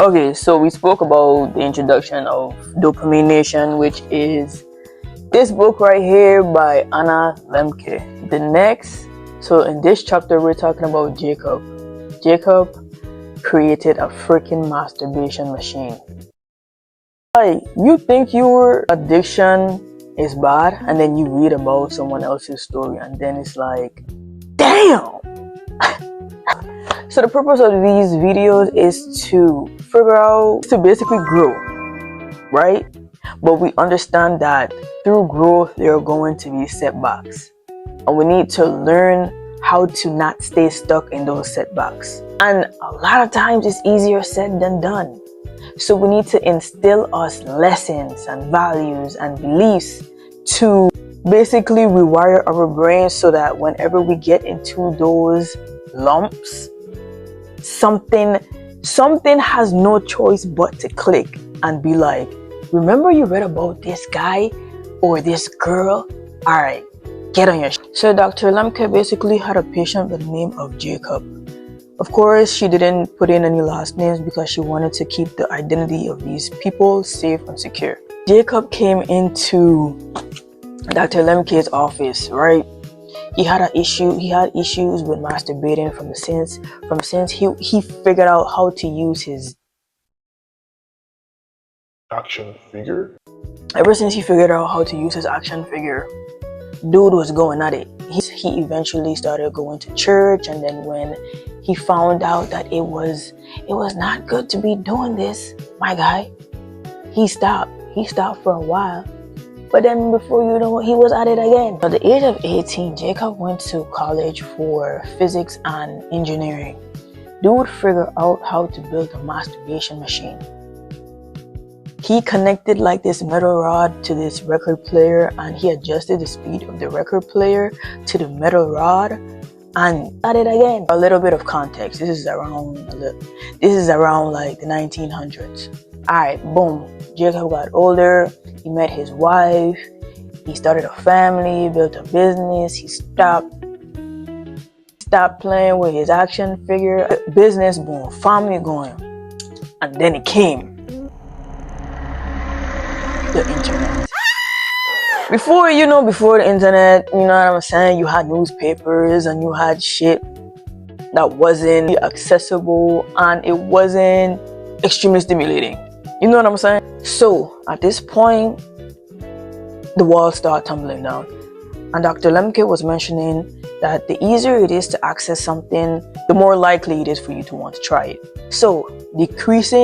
Okay, so we spoke about the introduction of Dopamine Nation, which is this book right here by Anna Lemke. So in this chapter, we're talking about Jacob. Jacob created a freaking masturbation machine. Like, you think your addiction is bad, and then you read about someone else's story, and then it's like, damn! So the purpose of these videos is to figure out, to basically grow, right? But we understand that through growth, there are going to be setbacks. And we need to learn how to not stay stuck in those setbacks. And a lot of times it's easier said than done. So we need to instill us lessons and values and beliefs to basically rewire our brains so that whenever we get into those lumps, something has no choice but to click and be like, remember you read about this guy or this girl? All right, get on your So Dr. Lemke basically had a patient by the name of Jacob. Of course, she didn't put in any last names because she wanted to keep the identity of these people safe and secure. Jacob came into Dr. Lemke's office, right? He had issues with masturbating since he figured out how to use his action figure. Ever since he figured out how to use his action figure, dude was going at it. He eventually started going to church, and then when he found out that it was not good to be doing this, my guy, he stopped for a while. But then before you know it, he was at it again. At the age of 18, Jacob went to college for physics and engineering. Dude figured out how to build a masturbation machine. He connected like this metal rod to this record player, and he adjusted the speed of the record player to the metal rod and at it again. A little bit of context. This is around like the 1900s. Alright, boom. Jacob got older, he met his wife, he started a family, built a business, he stopped playing with his action figure. Business boom, family going. And then it came. The internet. Before the internet, you know what I'm saying, you had newspapers and you had shit that wasn't accessible and it wasn't extremely stimulating. You know what I'm saying? So at this point, the walls start tumbling down. And Dr. Lemke was mentioning that the easier it is to access something, the more likely it is for you to want to try it. So decreasing